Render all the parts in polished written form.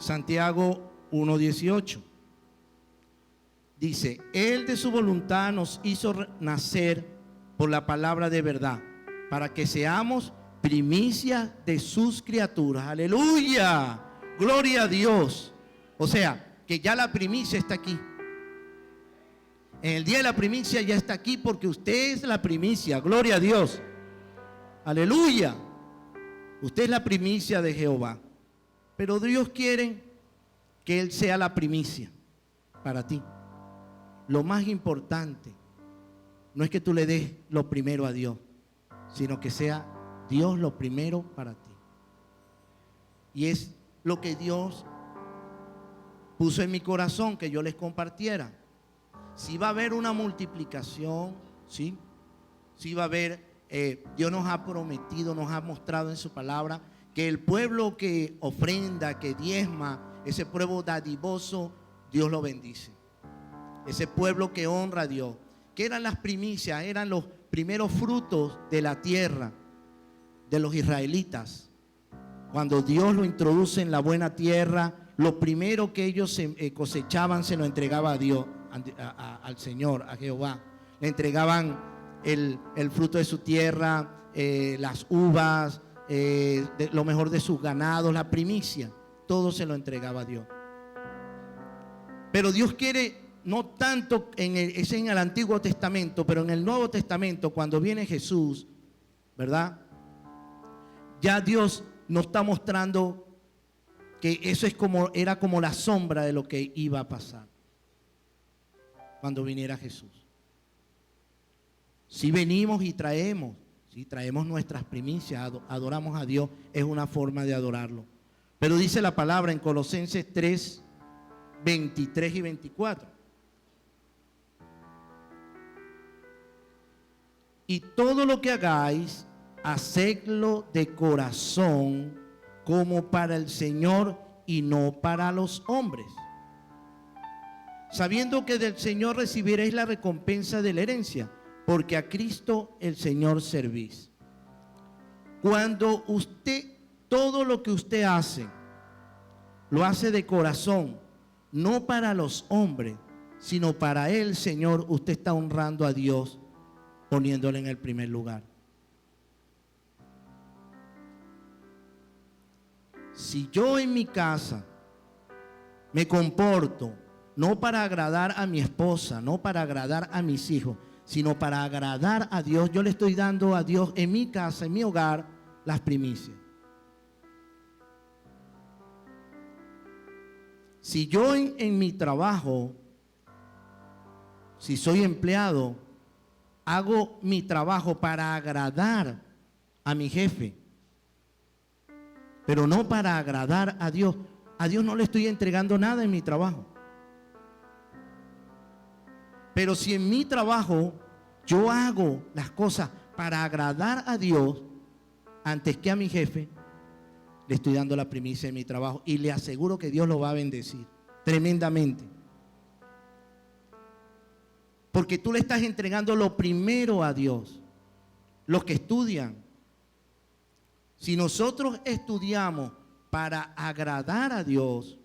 Santiago 1:18. Dice, Él de su voluntad nos hizo nacer por la palabra de verdad, para que seamos primicia de sus criaturas. Aleluya, gloria a Dios. O sea, que ya la primicia está aquí. En el día de la primicia ya está aquí, porque usted es la primicia. Gloria a Dios. Aleluya. Usted es la primicia de Jehová. Pero Dios quiere que Él sea la primicia para ti. Lo más importante no es que tú le des lo primero a Dios, sino que sea Dios lo primero para ti. Y es lo que Dios puso en mi corazón que yo les compartiera. Si va a haber una multiplicación, sí, sí va a haber, Dios nos ha prometido, nos ha mostrado en su palabra que el pueblo que ofrenda, que diezma, ese pueblo dadivoso, Dios lo bendice. Ese pueblo que honra a Dios, que eran las primicias, eran los primeros frutos de la tierra de los israelitas. Cuando Dios lo introduce en la buena tierra, lo primero que ellos cosechaban se lo entregaba a Dios, al Señor, a Jehová. Le entregaban el fruto de su tierra, las uvas, lo mejor de sus ganados, la primicia, todo se lo entregaba a Dios. Pero Dios quiere, no tanto es en el Antiguo Testamento, pero en el Nuevo Testamento, cuando viene Jesús, ¿verdad? Ya Dios nos está mostrando que eso era como la sombra de lo que iba a pasar cuando viniera Jesús. Si venimos y traemos, si traemos nuestras primicias, adoramos a Dios, es una forma de adorarlo. Pero dice la palabra en Colosenses 3, 23 y 24. Y todo lo que hagáis, hacedlo de corazón, como para el Señor y no para los hombres, sabiendo que del Señor recibiréis la recompensa de la herencia, porque a Cristo el Señor servís. Cuando usted, todo lo que usted hace, lo hace de corazón, no para los hombres, sino para el Señor, usted está honrando a Dios, poniéndole en el primer lugar. Si yo en mi casa me comporto no para agradar a mi esposa, no para agradar a mis hijos, sino para agradar a Dios, yo le estoy dando a Dios en mi casa, en mi hogar, las primicias. Si yo en mi trabajo, si soy empleado, hago mi trabajo para agradar a mi jefe, pero no para agradar a Dios no le estoy entregando nada en mi trabajo. Pero si en mi trabajo yo hago las cosas para agradar a Dios antes que a mi jefe, le estoy dando la primicia en mi trabajo y le aseguro que Dios lo va a bendecir tremendamente. Porque tú le estás entregando lo primero a Dios. Los que estudian, si nosotros estudiamos para agradar a Dios,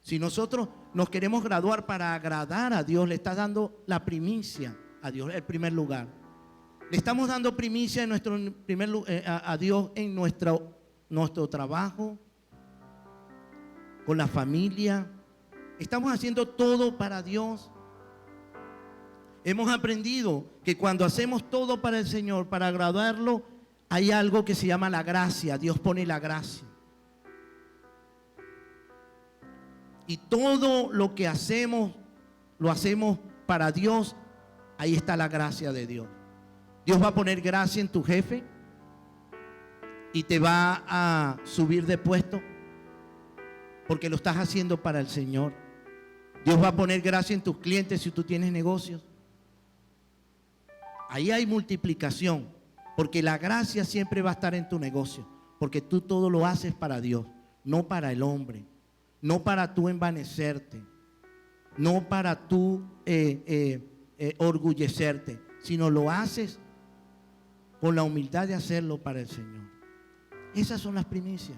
si nosotros nos queremos graduar para agradar a Dios, le estás dando la primicia a Dios, el primer lugar. Le estamos dando primicia en nuestro primer a Dios en nuestro trabajo, con la familia. Estamos haciendo todo para Dios. Hemos aprendido que cuando hacemos todo para el Señor, para agradarlo, hay algo que se llama la gracia. Dios pone la gracia. Y todo lo que hacemos, lo hacemos para Dios. Ahí está la gracia de Dios. Dios va a poner gracia en tu jefe y te va a subir de puesto porque lo estás haciendo para el Señor. Dios va a poner gracia en tus clientes si tú tienes negocios. Ahí hay multiplicación, porque la gracia siempre va a estar en tu negocio, porque tú todo lo haces para Dios, no para el hombre, no para tú envanecerte, no para tú orgullecerte, sino lo haces con la humildad de hacerlo para el Señor. Esas son las primicias.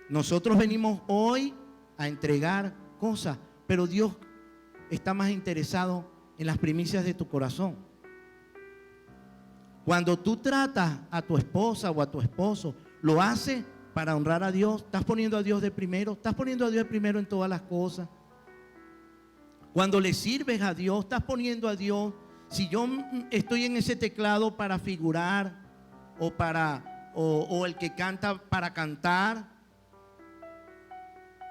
Nosotros venimos hoy a entregar cosas, pero Dios está más interesado en las primicias de tu corazón. Cuando tú tratas a tu esposa o a tu esposo, lo haces para honrar a Dios. Estás poniendo a Dios de primero. Estás poniendo a Dios de primero en todas las cosas. Cuando le sirves a Dios, estás poniendo a Dios. Si yo estoy en ese teclado para figurar o el que canta para cantar,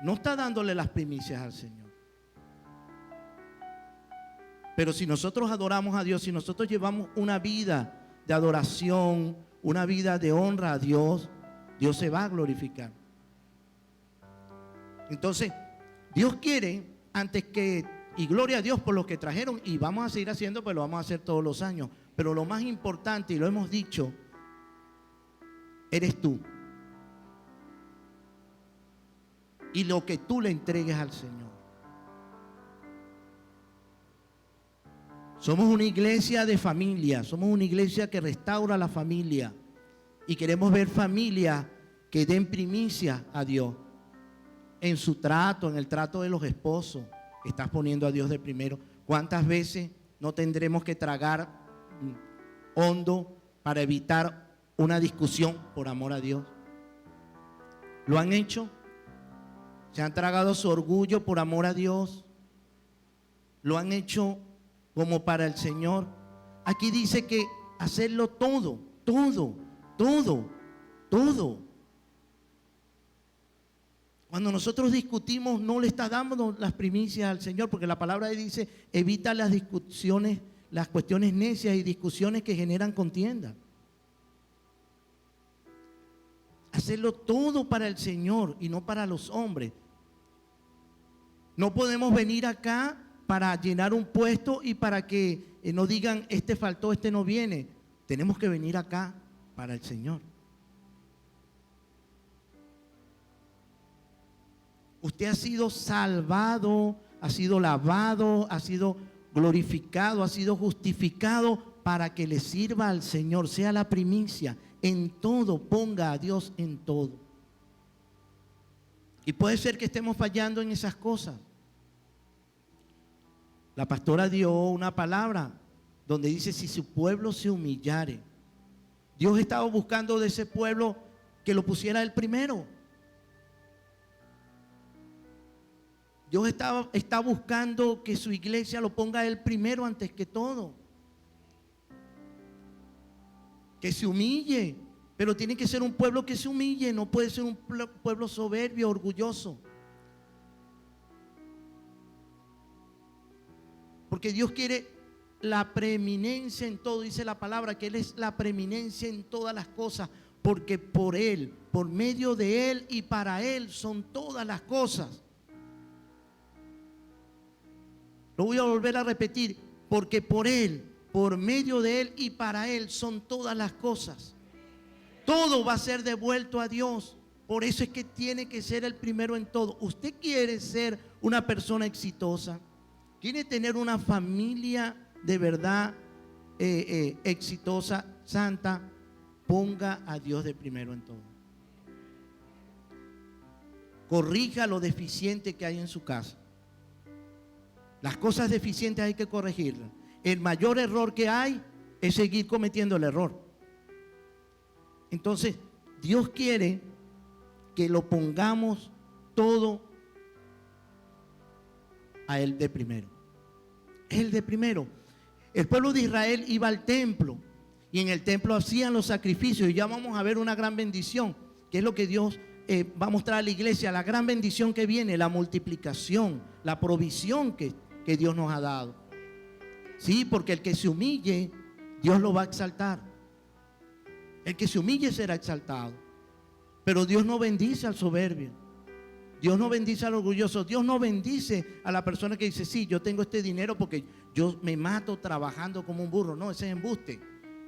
no está dándole las primicias al Señor. Pero si nosotros adoramos a Dios, si nosotros llevamos una vida de adoración, una vida de honra a Dios, Dios se va a glorificar. Entonces, Dios quiere, antes que, y gloria a Dios por lo que trajeron, y vamos a seguir haciendo, pues lo vamos a hacer todos los años. Pero lo más importante, y lo hemos dicho, eres tú. Y lo que tú le entregues al Señor. Somos una iglesia de familia, somos una iglesia que restaura la familia y queremos ver familias que den primicia a Dios en su trato, en el trato de los esposos. Estás poniendo a Dios de primero. ¿Cuántas veces no tendremos que tragar hondo para evitar una discusión por amor a Dios? ¿Lo han hecho? ¿Se han tragado su orgullo por amor a Dios? ¿Lo han hecho como para el Señor? Aquí dice que hacerlo todo. Cuando nosotros discutimos, no le está dando las primicias al Señor, porque la palabra dice, evita las discusiones, las cuestiones necias y discusiones que generan contienda. Hacerlo todo para el Señor y no para los hombres. No podemos venir acá para llenar un puesto y para que no digan, este faltó, este no viene. Tenemos que venir acá para el Señor. Usted ha sido salvado, ha sido lavado, ha sido glorificado, ha sido justificado para que le sirva al Señor, sea la primicia. En todo, ponga a Dios en todo. Y puede ser que estemos fallando en esas cosas. La pastora dio una palabra donde dice, si su pueblo se humillare. Dios estaba buscando de ese pueblo que lo pusiera él primero. Dios está buscando que su iglesia lo ponga él primero antes que todo. Que se humille, pero tiene que ser un pueblo que se humille, no puede ser un pueblo soberbio, orgulloso. Porque Dios quiere la preeminencia en todo, dice la palabra, que Él es la preeminencia en todas las cosas, porque por Él, por medio de Él y para Él son todas las cosas. Lo voy a volver a repetir, porque por Él, por medio de Él y para Él son todas las cosas. Todo va a ser devuelto a Dios. Por eso es que tiene que ser el primero en todo. ¿Usted quiere ser una persona exitosa? ¿Quiere tener una familia de verdad exitosa, santa? Ponga a Dios de primero en todo. Corrija lo deficiente que hay en su casa. Las cosas deficientes hay que corregirlas. El mayor error que hay es seguir cometiendo el error. Entonces, Dios quiere que lo pongamos todo a Él de primero. Él de primero. El pueblo de Israel iba al templo y en el templo hacían los sacrificios, y ya vamos a ver una gran bendición, que es lo que Dios va a mostrar a la iglesia, la gran bendición que viene, la multiplicación, la provisión que Dios nos ha dado. Sí, porque el que se humille, Dios lo va a exaltar. El que se humille será exaltado. Pero Dios no bendice al soberbio. Dios no bendice al orgulloso. Dios no bendice a la persona que dice, sí, yo tengo este dinero porque yo me mato trabajando como un burro. No, ese es embuste.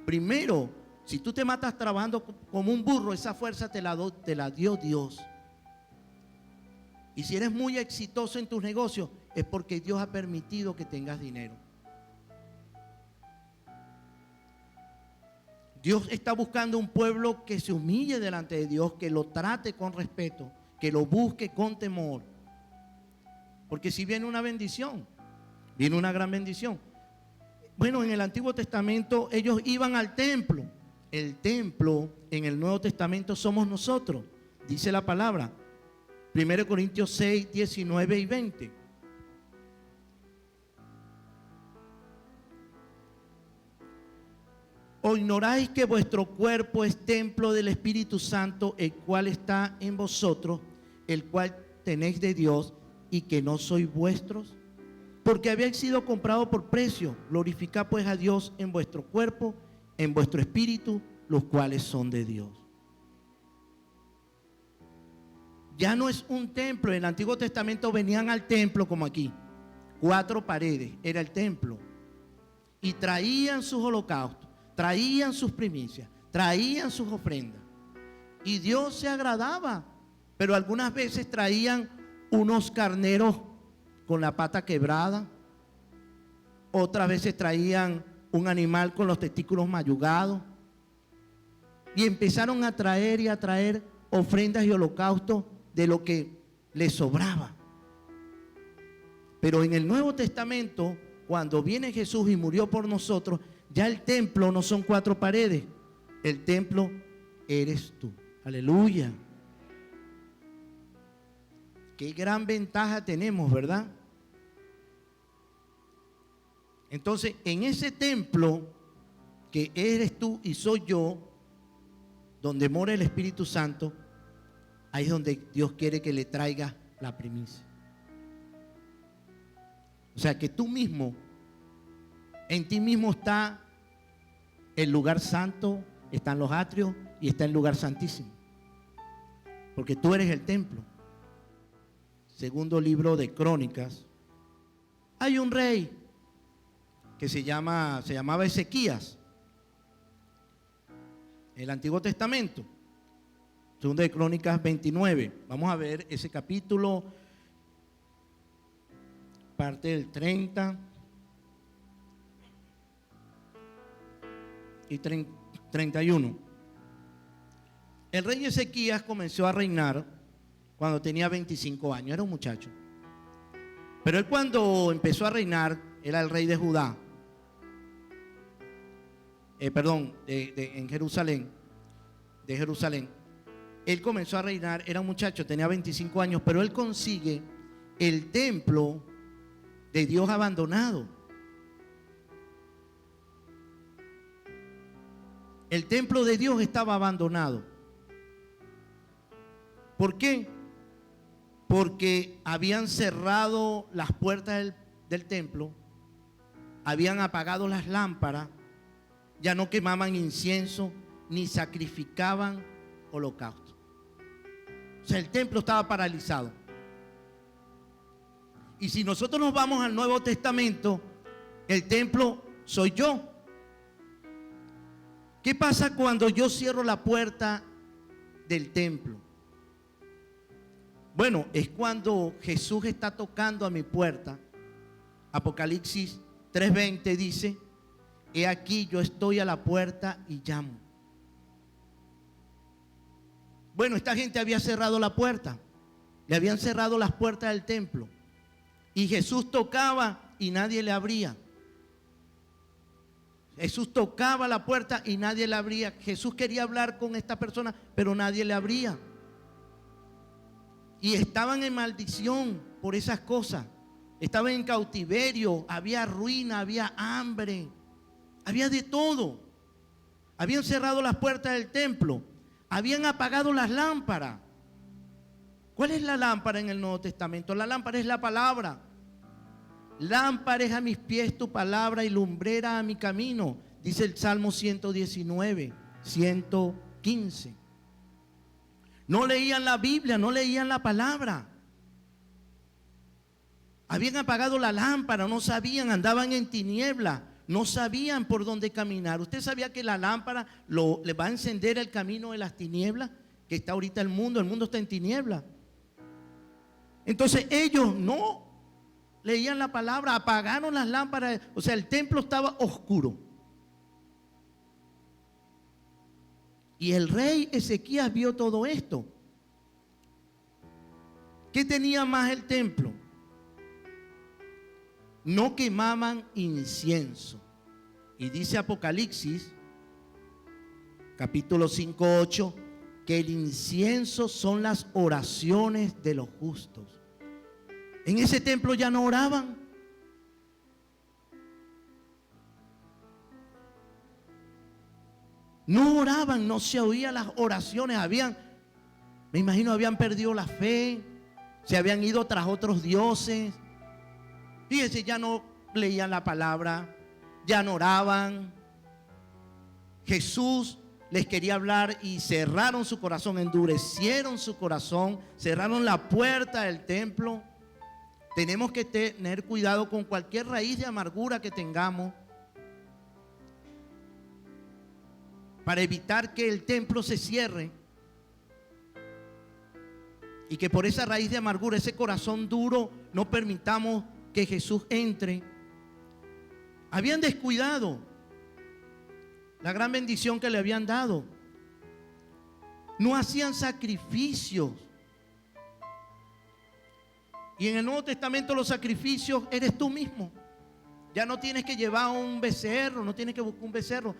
Primero, si tú te matas trabajando como un burro, esa fuerza te la dio Dios. Y si eres muy exitoso en tus negocios, es porque Dios ha permitido que tengas dinero. Dios está buscando un pueblo que se humille delante de Dios, que lo trate con respeto que lo busque con temor. Porque si viene una bendición, viene una gran bendición. Bueno, en el Antiguo Testamento ellos iban al templo. El templo en el Nuevo Testamento somos nosotros, dice la palabra. 1 Corintios 6, 19 y 20. ¿O ignoráis que vuestro cuerpo es templo del Espíritu Santo, el cual está en vosotros, el cual tenéis de Dios, y que no sois vuestros? Porque habéis sido comprados por precio. Glorificad pues a Dios en vuestro cuerpo, en vuestro espíritu, los cuales son de Dios. Ya no es un templo. En el Antiguo Testamento venían al templo como aquí, 4 paredes, era el templo, y traían sus holocaustos, traían sus primicias, traían sus ofrendas, y Dios se agradaba. Pero algunas veces traían unos carneros con la pata quebrada, otras veces traían un animal con los testículos mayugados, y empezaron a traer y a traer ofrendas y holocaustos de lo que les sobraba. Pero en el Nuevo Testamento, cuando viene Jesús y murió por nosotros, ya el templo no son 4 paredes, el templo eres tú. Aleluya. Qué gran ventaja tenemos, ¿verdad? Entonces, en ese templo que eres tú y soy yo, donde mora el Espíritu Santo, ahí es donde Dios quiere que le traiga la primicia. O sea, que tú mismo, en ti mismo está el lugar santo, están los atrios y está el lugar santísimo. Porque tú eres el templo. Segundo libro de Crónicas. Hay un rey que se llamaba Ezequías. El Antiguo Testamento. Segundo de Crónicas 29. Vamos a ver ese capítulo, parte del 30 y 31. El rey Ezequías comenzó a reinar cuando tenía 25 años, era un muchacho. Pero él, cuando empezó a reinar, era el rey de Judá. En Jerusalén, de Jerusalén. Él comenzó a reinar, era un muchacho, tenía 25 años, pero él consigue el templo de Dios abandonado. El templo de Dios estaba abandonado. ¿Por qué? Porque habían cerrado las puertas del templo, habían apagado las lámparas, ya no quemaban incienso ni sacrificaban holocaustos. O sea, el templo estaba paralizado. Y si nosotros nos vamos al Nuevo Testamento, el templo soy yo. ¿Qué pasa cuando yo cierro la puerta del templo? Bueno, es cuando Jesús está tocando a mi puerta. Apocalipsis 3:20 dice: he aquí, yo estoy a la puerta y llamo. Bueno, esta gente había cerrado la puerta, le habían cerrado las puertas del templo, y Jesús tocaba y nadie le abría. Jesús tocaba la puerta y nadie le abría. Jesús quería hablar con esta persona, pero nadie le abría. Y estaban en maldición por esas cosas. Estaban en cautiverio, había ruina, había hambre, había de todo. Habían cerrado las puertas del templo, habían apagado las lámparas. ¿Cuál es la lámpara en el Nuevo Testamento? La lámpara es la palabra. Lámpara es a mis pies tu palabra y lumbrera a mi camino, dice el Salmo 119, 115. No leían la Biblia, no leían la palabra. Habían apagado la lámpara, no sabían, andaban en tiniebla, no sabían por dónde caminar. ¿Usted sabía que la lámpara le va a encender el camino de las tinieblas? Que está ahorita el mundo está en tiniebla. Entonces ellos no leían la palabra, apagaron las lámparas, o sea, el templo estaba oscuro. Y el rey Ezequías vio todo esto. ¿Qué tenía más el templo? No quemaban incienso. Y dice Apocalipsis, capítulo 5:8, que el incienso son las oraciones de los justos. En ese templo ya no oraban. No oraban, no se oían las oraciones. Me imagino, habían perdido la fe, se habían ido tras otros dioses. Fíjense, ya no leían la palabra, ya no oraban. Jesús les quería hablar y cerraron su corazón, endurecieron su corazón, cerraron la puerta del templo. Tenemos que tener cuidado con cualquier raíz de amargura que tengamos, para evitar que el templo se cierre y que por esa raíz de amargura, ese corazón duro, no permitamos que Jesús entre. Habían descuidado la gran bendición que le habían dado. No hacían sacrificios. Y en el Nuevo Testamento los sacrificios eres tú mismo. Ya no tienes que llevar un becerro, no tienes que buscar un becerro.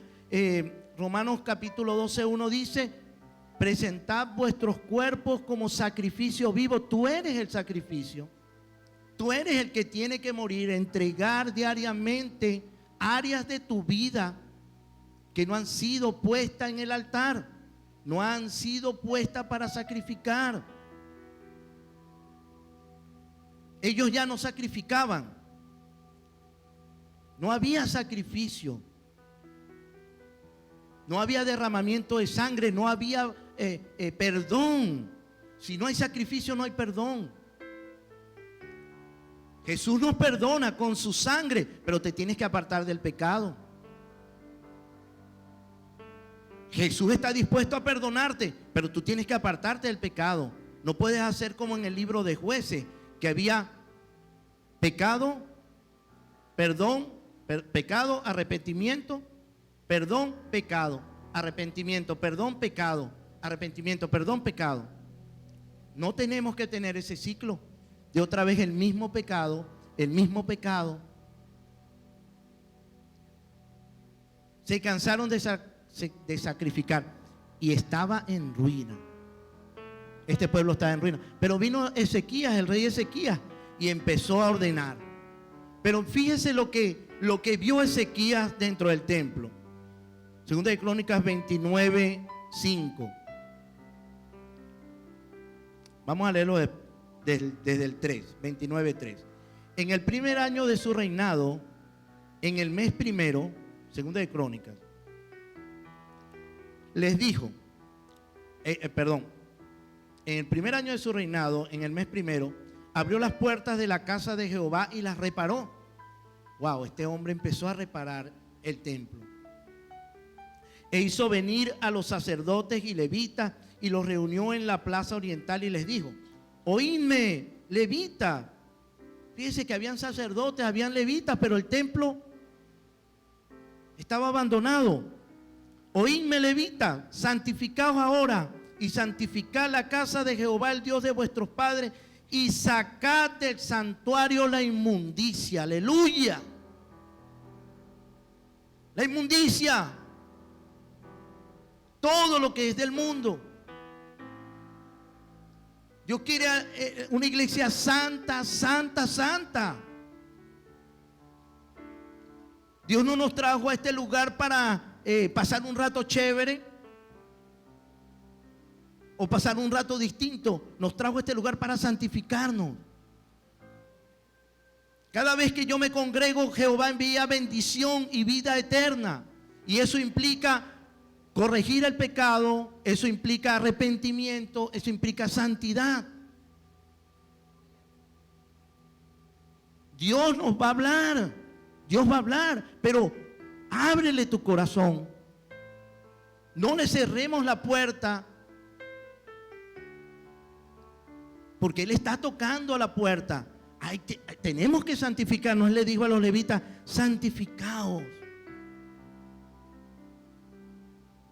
Romanos capítulo 12:1 dice: presentad vuestros cuerpos como sacrificio vivo. Tú eres el sacrificio. Tú eres el que tiene que morir, entregar diariamente áreas de tu vida que no han sido puestas en el altar, no han sido puestas para sacrificar. Ellos ya no sacrificaban. No había sacrificio. No había derramamiento de sangre, no había perdón. Si no hay sacrificio, no hay perdón. Jesús nos perdona con su sangre, pero te tienes que apartar del pecado. Jesús está dispuesto a perdonarte, pero tú tienes que apartarte del pecado. No puedes hacer como en el libro de Jueces, que había pecado, perdón, pecado, arrepentimiento, perdón, pecado, arrepentimiento, perdón, pecado, arrepentimiento, perdón, pecado. No tenemos que tener ese ciclo de otra vez el mismo pecado, el mismo pecado. Se cansaron de sacrificar y estaba en ruina. Este pueblo estaba en ruina. Pero vino Ezequías, el rey Ezequías, y empezó a ordenar. Pero fíjese lo que vio Ezequías dentro del templo. Segunda de Crónicas 29:5. Vamos a leerlo desde el 3, 29:3. En el primer año de su reinado, en el mes primero, Segunda de Crónicas, les dijo, en el primer año de su reinado, en el mes primero, abrió las puertas de la casa de Jehová y las reparó. Wow, este hombre empezó a reparar el templo. E hizo venir a los sacerdotes y levitas y los reunió en la plaza oriental y les dijo: oídme, levita. Fíjense que habían sacerdotes, habían levitas, pero el templo estaba abandonado. Oídme, levita, santificaos ahora y santificad la casa de Jehová, el Dios de vuestros padres, y sacad del santuario la inmundicia. Aleluya. La inmundicia, todo lo que es del mundo. Dios quiere una iglesia santa, santa, santa. Dios no nos trajo a este lugar para pasar un rato chévere o pasar un rato distinto. Nos trajo a este lugar para santificarnos. Cada vez que yo me congrego, Jehová envía bendición y vida eterna. Y eso implica corregir el pecado, eso implica arrepentimiento, eso implica santidad. Dios nos va a hablar, Dios va a hablar, pero ábrele tu corazón. No le cerremos la puerta, porque Él está tocando a la puerta. Tenemos que santificarnos. Él le dijo a los levitas: santificaos.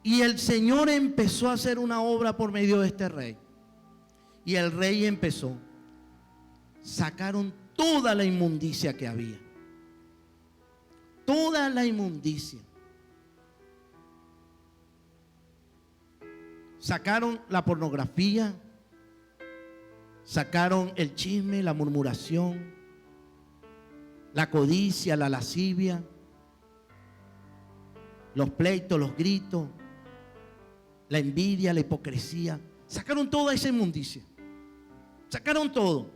Y el Señor empezó a hacer una obra por medio de este rey. Y el rey empezó sacaron toda la inmundicia que había. Toda la inmundicia. Sacaron la pornografía, sacaron el chisme, la murmuración, la codicia, la lascivia, los pleitos, los gritos, la envidia, la hipocresía. Sacaron toda esa inmundicia. Sacaron todo.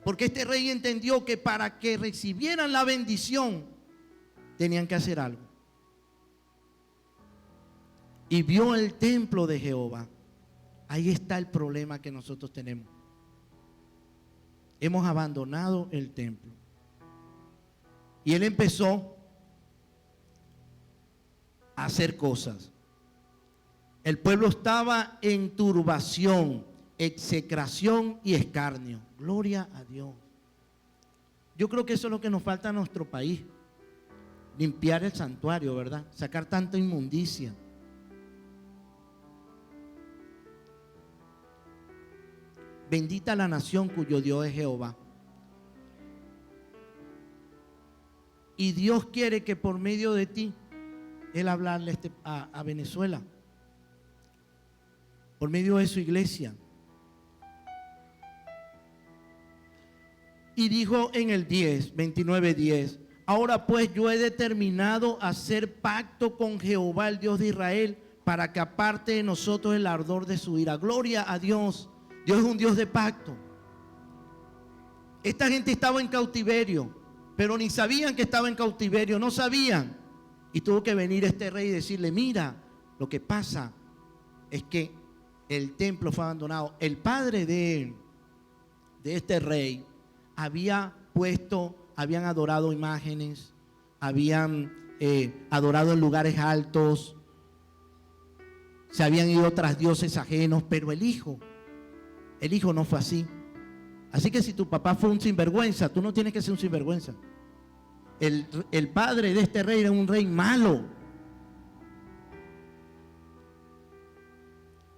Porque este rey entendió que para que recibieran la bendición tenían que hacer algo. Y vio el templo de Jehová. Ahí está el problema que nosotros tenemos. Hemos abandonado el templo. Y él empezó a hacer cosas. El pueblo estaba en turbación, execración y escarnio. Gloria a Dios. Yo creo que eso es lo que nos falta a nuestro país. Limpiar el santuario, ¿verdad? Sacar tanta inmundicia. Bendita la nación cuyo Dios es Jehová. Y Dios quiere que por medio de ti, Él hablarle a Venezuela. Por medio de su iglesia. Y dijo en el 29:10, ahora pues yo he determinado hacer pacto con Jehová, el Dios de Israel, para que aparte de nosotros el ardor de su ira. Gloria a Dios. Dios es un Dios de pacto. Esta gente estaba en cautiverio, pero ni sabían que estaba en cautiverio, no sabían. Y tuvo que venir este rey y decirle, mira, lo que pasa es que el templo fue abandonado. El padre de este rey habían adorado imágenes, habían adorado en lugares altos, se habían ido tras dioses ajenos, pero el hijo no fue así. Así que si tu papá fue un sinvergüenza, tú no tienes que ser un sinvergüenza. El padre de este rey era un rey malo,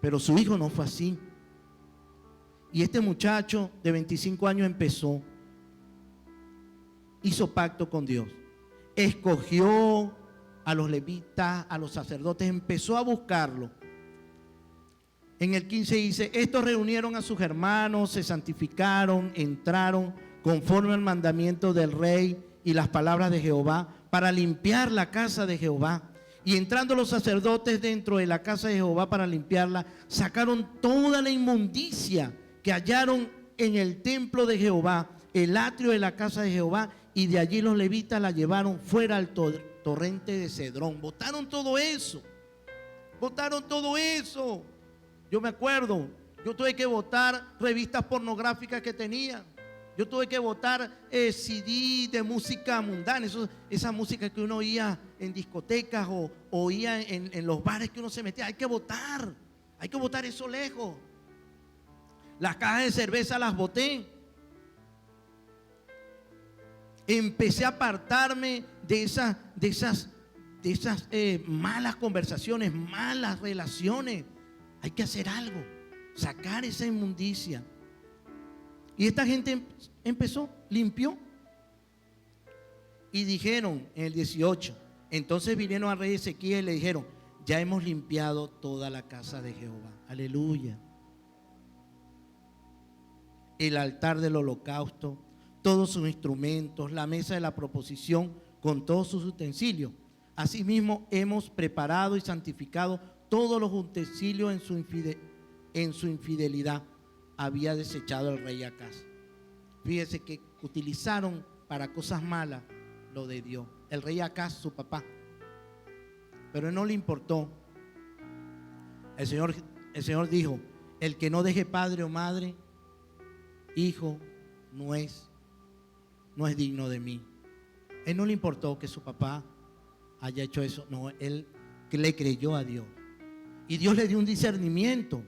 pero su hijo no fue así. Y este muchacho de 25 años hizo pacto con Dios. Escogió a los levitas, a los sacerdotes, empezó a buscarlo. En el 15 dice, estos reunieron a sus hermanos, se santificaron, entraron conforme al mandamiento del rey y las palabras de Jehová para limpiar la casa de Jehová. Y entrando los sacerdotes dentro de la casa de Jehová para limpiarla, sacaron toda la inmundicia que hallaron en el templo de Jehová, el atrio de la casa de Jehová, y de allí los levitas la llevaron fuera al torrente de Cedrón. Botaron todo eso. Botaron todo eso. Yo me acuerdo, yo tuve que botar revistas pornográficas que tenía. Yo tuve que botar CD de música mundana, esa música que uno oía en discotecas o oía en los bares que uno se metía. Hay que botar eso lejos. Las cajas de cerveza las boté. Empecé a apartarme de esas malas conversaciones, malas relaciones. Hay que hacer algo, sacar esa inmundicia. Y esta gente limpió. Y dijeron en el 18, entonces vinieron al rey Ezequías y le dijeron, ya hemos limpiado toda la casa de Jehová. Aleluya. El altar del holocausto, todos sus instrumentos, la mesa de la proposición con todos sus utensilios. Asimismo hemos preparado y santificado todos los utensilios en su infidelidad. Había desechado el rey Acaz. Fíjese que utilizaron para cosas malas lo de Dios. El rey Acaz, su papá. Pero no le importó. El Señor dijo, el que no deje padre o madre, hijo, no es digno de mí. Él no le importó que su papá haya hecho eso. No, él le creyó a Dios. Y Dios le dio un discernimiento.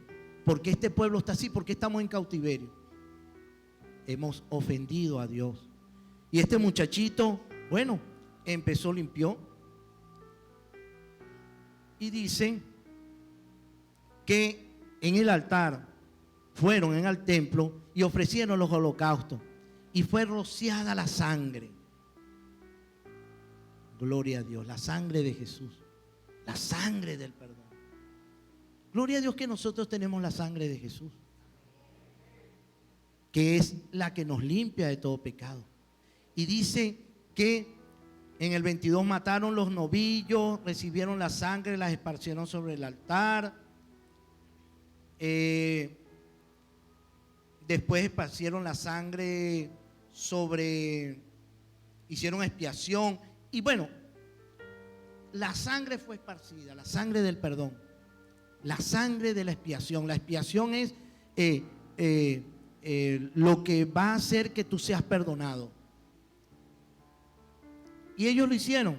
¿Por qué este pueblo está así? ¿Por qué estamos en cautiverio? Hemos ofendido a Dios. Y este muchachito, bueno, empezó, limpió. Y dicen que en el altar fueron al templo y ofrecieron los holocaustos. Y fue rociada la sangre. Gloria a Dios, la sangre de Jesús, la sangre del perdón. Gloria a Dios que nosotros tenemos la sangre de Jesús, que es la que nos limpia de todo pecado. Y dice que en el 22 mataron los novillos, recibieron la sangre, las esparcieron sobre el altar. Después esparcieron la sangre hicieron expiación. Y bueno, la sangre fue esparcida, la sangre del perdón, la sangre de la expiación. La expiación es lo que va a hacer que tú seas perdonado. Y ellos lo hicieron.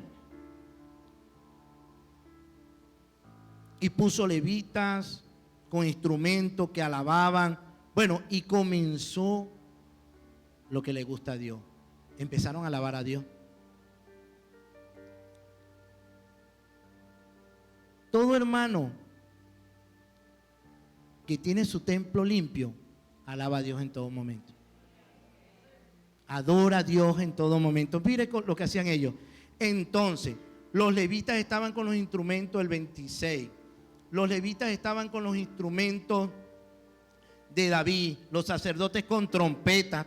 Y puso levitas con instrumentos que alababan. Bueno, y comenzó lo que le gusta a Dios. Empezaron a alabar a Dios. Todo hermano que tiene su templo limpio, alaba a Dios en todo momento. Adora a Dios en todo momento. Mire lo que hacían ellos. Entonces, los levitas estaban con los instrumentos el 26. Los levitas estaban con los instrumentos de David. Los sacerdotes con trompetas.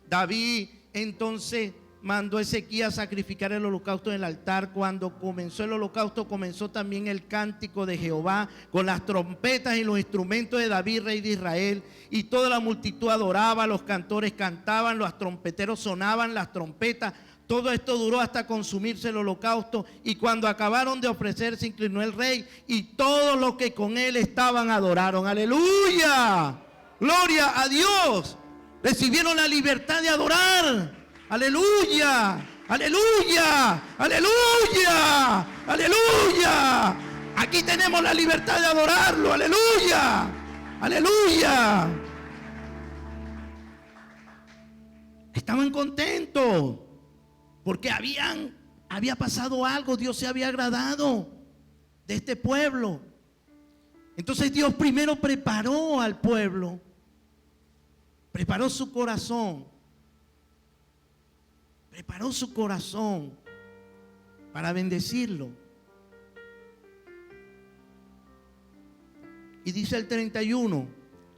David entonces mandó a Ezequías a sacrificar el holocausto en el altar. Cuando comenzó el holocausto, comenzó también el cántico de Jehová con las trompetas y los instrumentos de David, rey de Israel. Y toda la multitud adoraba, los cantores cantaban, los trompeteros sonaban las trompetas. Todo esto duró hasta consumirse el holocausto. Y cuando acabaron de ofrecer, se inclinó el rey y todos los que con él estaban adoraron. ¡Aleluya! ¡Gloria a Dios! Recibieron la libertad de adorar. ¡Aleluya! ¡Aleluya! ¡Aleluya! ¡Aleluya! Aquí tenemos la libertad de adorarlo. ¡Aleluya! ¡Aleluya! Estaban contentos porque había pasado algo. Dios se había agradado de este pueblo. Entonces Dios primero preparó al pueblo, preparó su corazón. Preparó su corazón para bendecirlo. Y dice el 31,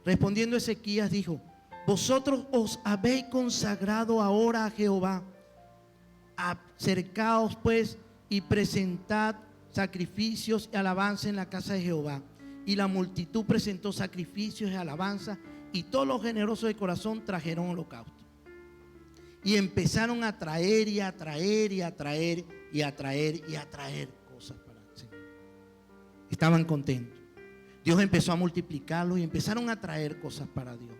respondiendo Ezequías dijo: vosotros os habéis consagrado ahora a Jehová. Acercaos pues y presentad sacrificios y alabanza en la casa de Jehová. Y la multitud presentó sacrificios y alabanza, y todos los generosos de corazón trajeron holocausto. Y empezaron a traer y a traer y a traer y a traer y a traer cosas para el Señor. Estaban contentos. Dios empezó a multiplicarlos y empezaron a traer cosas para Dios.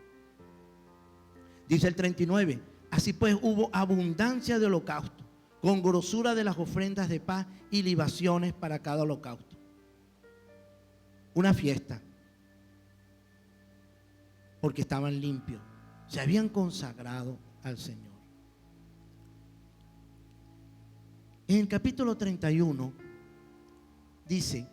Dice el 39, así pues hubo abundancia de holocausto, con grosura de las ofrendas de paz y libaciones para cada holocausto. Una fiesta, porque estaban limpios, se habían consagrado al Señor. En el capítulo 31 dice: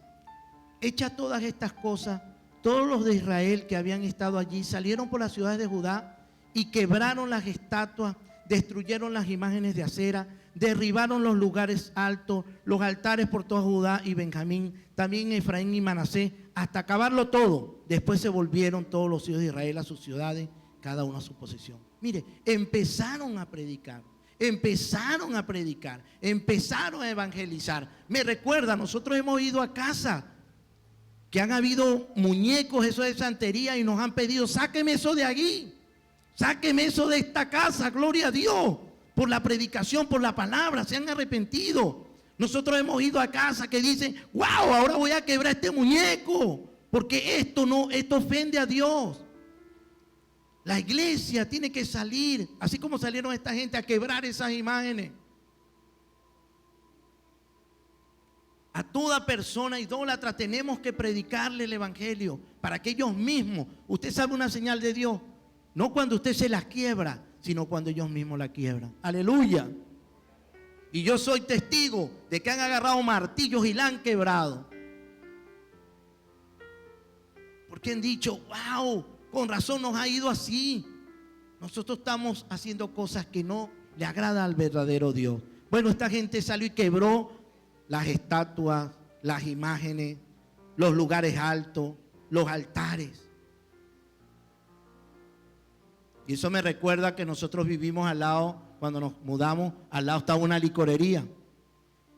hecha todas estas cosas, todos los de Israel que habían estado allí salieron por las ciudades de Judá y quebraron las estatuas, destruyeron las imágenes de acera, derribaron los lugares altos, los altares por toda Judá y Benjamín, también Efraín y Manasés, hasta acabarlo todo. Después se volvieron todos los hijos de Israel a sus ciudades, cada uno a su posición. Mire, empezaron a predicar. Empezaron a predicar, empezaron a evangelizar. Me recuerda, nosotros hemos ido a casa que han habido muñecos, eso de santería, y nos han pedido: sáqueme eso de allí, sáqueme eso de esta casa. Gloria a Dios por la predicación, por la palabra, se han arrepentido. Nosotros hemos ido a casa que dicen: wow, ahora voy a quebrar este muñeco, porque esto ofende a Dios. La iglesia tiene que salir, así como salieron esta gente, a quebrar esas imágenes. A toda persona idólatra tenemos que predicarle el evangelio para que ellos mismos, usted sabe una señal de Dios, no cuando usted se las quiebra, sino cuando ellos mismos la quiebran. Aleluya. Y yo soy testigo de que han agarrado martillos y la han quebrado. Porque han dicho, wow, con razón nos ha ido así. Nosotros estamos haciendo cosas que no le agrada al verdadero Dios. Bueno, esta gente salió y quebró las estatuas, las imágenes, los lugares altos, los altares. Y eso me recuerda que nosotros vivimos al lado, cuando nos mudamos, al lado estaba una licorería.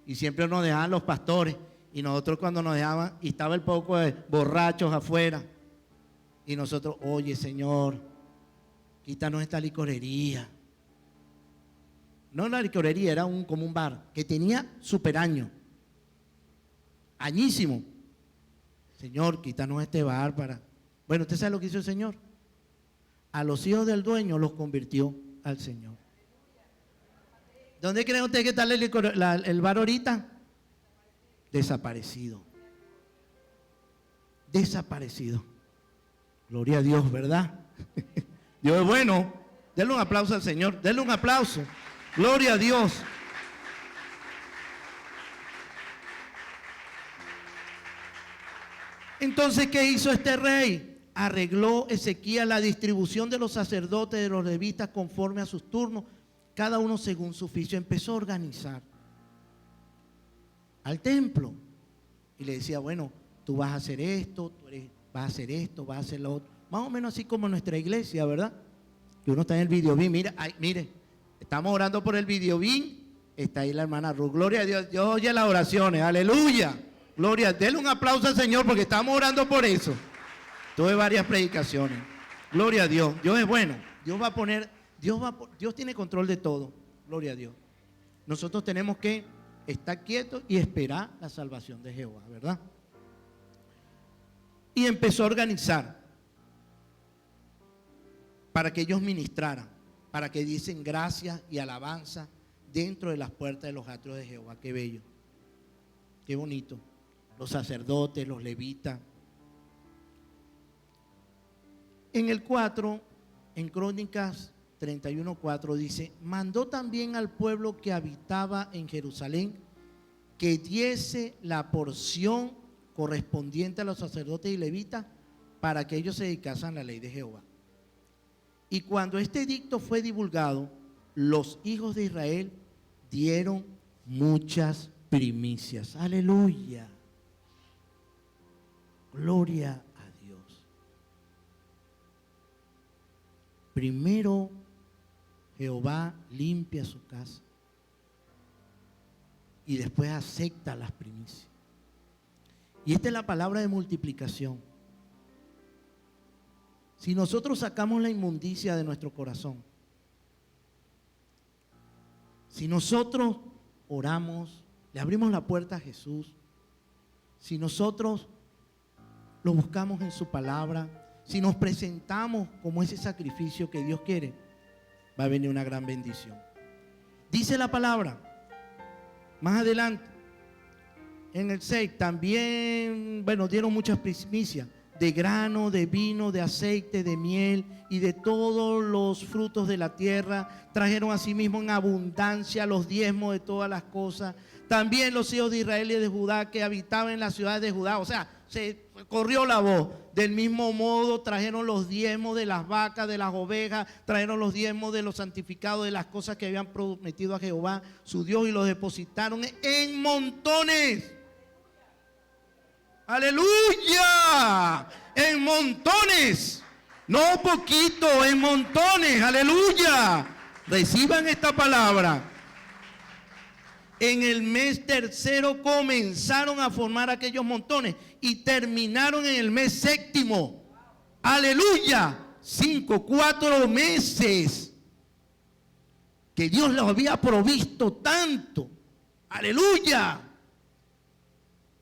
Y siempre nos dejaban los pastores. Y nosotros cuando nos dejaban, y estaba el poco de borrachos afuera. Y nosotros, oye Señor, quítanos esta licorería. No una licorería, era como un bar que tenía super años. Añísimo. Señor, quítanos este bar para... Bueno, ¿usted sabe lo que hizo el Señor? A los hijos del dueño los convirtió al Señor. ¿Dónde cree usted que está el bar ahorita? Desaparecido. Desaparecido. Gloria a Dios, ¿verdad? Dios es bueno. Denle un aplauso al Señor. Denle un aplauso. Gloria a Dios. Entonces, ¿qué hizo este rey? Arregló Ezequías la distribución de los sacerdotes, de los levitas, conforme a sus turnos, cada uno según su oficio. Empezó a organizar al templo y le decía, bueno, tú vas a hacer esto, vas a hacer esto, vas a hacer lo otro. Más o menos así como nuestra iglesia, ¿verdad? Que uno está en el videobin. Mira, mire, estamos orando por el videobin. Está ahí la hermana Ruth. Gloria a Dios. Dios oye las oraciones. Aleluya. Gloria. Denle un aplauso al Señor porque estamos orando por eso. Tuve varias predicaciones. Gloria a Dios. Dios es bueno. Dios va a poner, Dios tiene control de todo. Gloria a Dios. Nosotros tenemos que estar quietos y esperar la salvación de Jehová, ¿verdad? Y empezó a organizar para que ellos ministraran, para que diesen gracias y alabanza dentro de las puertas de los atrios de Jehová. Qué bello, qué bonito. Los sacerdotes, los levitas. En el 4, en Crónicas 31:4 dice, mandó también al pueblo que habitaba en Jerusalén que diese la porción correspondiente a los sacerdotes y levitas para que ellos se dedicasen a la ley de Jehová. Y cuando este edicto fue divulgado, los hijos de Israel dieron muchas primicias. Aleluya. Gloria a Dios. Primero Jehová limpia su casa y después acepta las primicias. Y esta es la palabra de multiplicación. Si nosotros sacamos la inmundicia de nuestro corazón, si nosotros oramos, le abrimos la puerta a Jesús, si nosotros lo buscamos en su palabra, si nos presentamos como ese sacrificio que Dios quiere, va a venir una gran bendición. Dice la palabra, más adelante, en el 6, también, dieron muchas primicias de grano, de vino, de aceite, de miel y de todos los frutos de la tierra. Trajeron asimismo en abundancia los diezmos de todas las cosas. También los hijos de Israel y de Judá que habitaban en las ciudades de Judá. O sea, se corrió la voz. Del mismo modo trajeron los diezmos de las vacas, de las ovejas, trajeron los diezmos de los santificados, de las cosas que habían prometido a Jehová, su Dios, y los depositaron en montones. Aleluya, en montones, no poquito, en montones, aleluya. Reciban esta palabra. En el mes tercero comenzaron a formar aquellos montones y terminaron en el mes séptimo. Aleluya, 4 meses que Dios los había provisto tanto. Aleluya.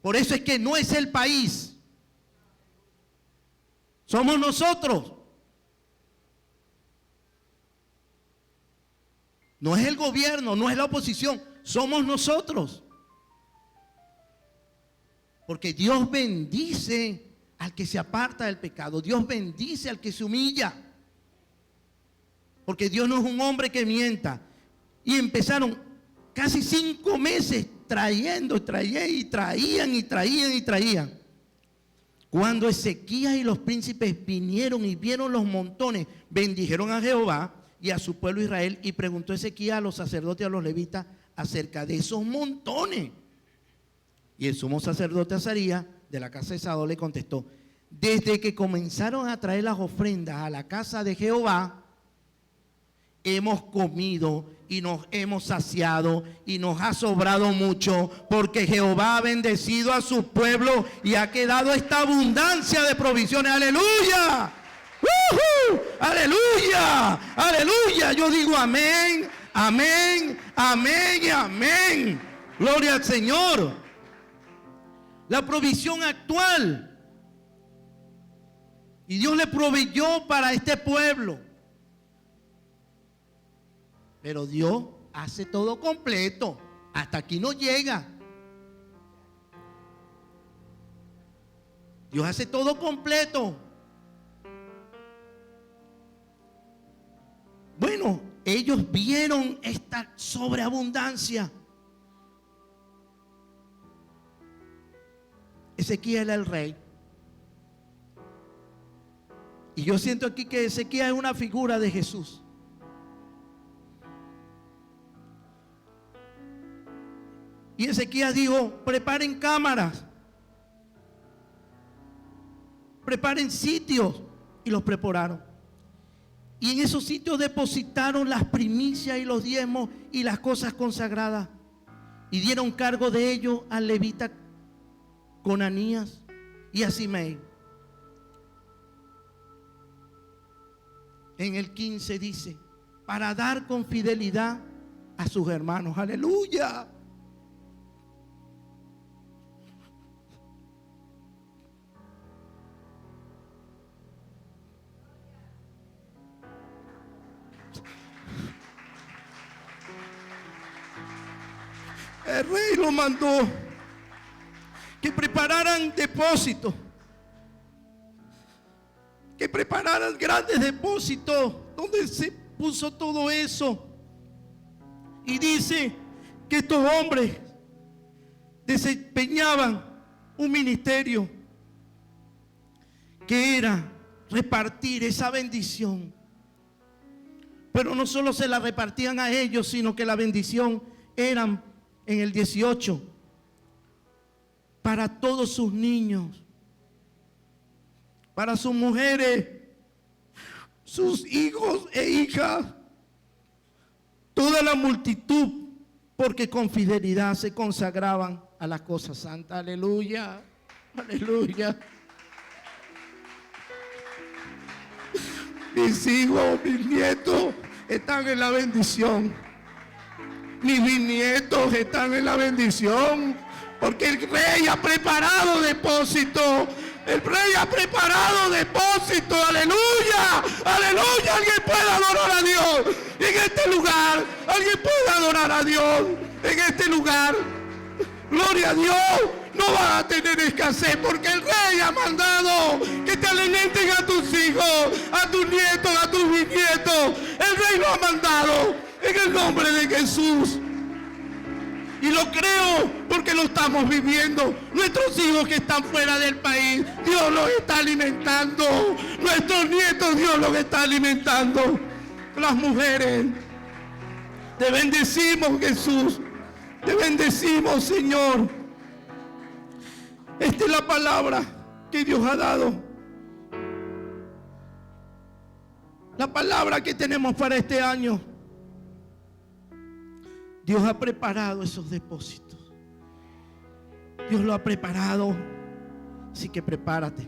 Por eso es que no es el país, somos nosotros. No es el gobierno, no es la oposición, somos nosotros. Porque Dios bendice al que se aparta del pecado, Dios bendice al que se humilla. Porque Dios no es un hombre que mienta. Y empezaron casi 5 meses trayendo, y traían. Cuando Ezequías y los príncipes vinieron y vieron los montones, bendijeron a Jehová y a su pueblo Israel. Y preguntó Ezequías a los sacerdotes y a los levitas acerca de esos montones. Y el sumo sacerdote Azarías de la casa de Sadoc le contestó: desde que comenzaron a traer las ofrendas a la casa de Jehová, hemos comido y nos hemos saciado y nos ha sobrado mucho, porque Jehová ha bendecido a su pueblo y ha quedado esta abundancia de provisiones. ¡Aleluya! ¡Uh-huh! ¡Aleluya! ¡Aleluya! Yo digo amén, amén, amén y amén. Gloria al Señor. La provisión actual. Y Dios le proveyó para este pueblo. Pero Dios hace todo completo. Hasta aquí no llega. Dios hace todo completo. Bueno, ellos vieron esta sobreabundancia. Ezequías era el rey. Y yo siento aquí que Ezequías es una figura de Jesús. Y Ezequías dijo: preparen cámaras, preparen sitios. Y los prepararon. Y en esos sitios depositaron las primicias y los diezmos y las cosas consagradas. Y dieron cargo de ello al levita Conanías y a Simei. En el 15 dice: para dar con fidelidad a sus hermanos. Aleluya. El rey lo mandó que prepararan depósitos, que prepararan grandes depósitos donde se puso todo eso. Y dice que estos hombres desempeñaban un ministerio que era repartir esa bendición. Pero no solo se la repartían a ellos, sino que la bendición eran, en el 18, para todos sus niños, para sus mujeres, sus hijos e hijas, toda la multitud, porque con fidelidad se consagraban a las cosas santas. Aleluya, aleluya. Mis hijos, mis nietos están en la bendición. Mis bisnietos están en la bendición, porque el rey ha preparado depósito. El rey ha preparado depósito. Aleluya, aleluya. Alguien puede adorar a Dios en este lugar. Alguien puede adorar a Dios en este lugar. Gloria a Dios. No vas a tener escasez, porque el rey ha mandado que te alimenten a tus hijos, a tus nietos, a tus bisnietos. El rey lo ha mandado en el nombre de Jesús. Y lo creo porque lo estamos viviendo. Nuestros hijos que están fuera del país, Dios los está alimentando. Nuestros nietos, Dios los está alimentando. Las mujeres, te bendecimos, Jesús. Te bendecimos, Señor. Esta es la palabra que Dios ha dado. La palabra que tenemos para este año. Dios ha preparado esos depósitos. Dios lo ha preparado. Así que prepárate.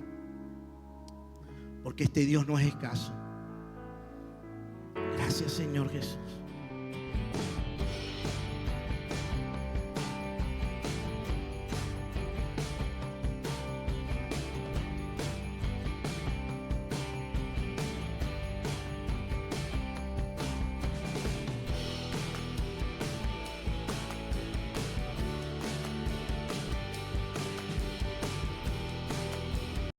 Porque este Dios no es escaso. Gracias, Señor Jesús.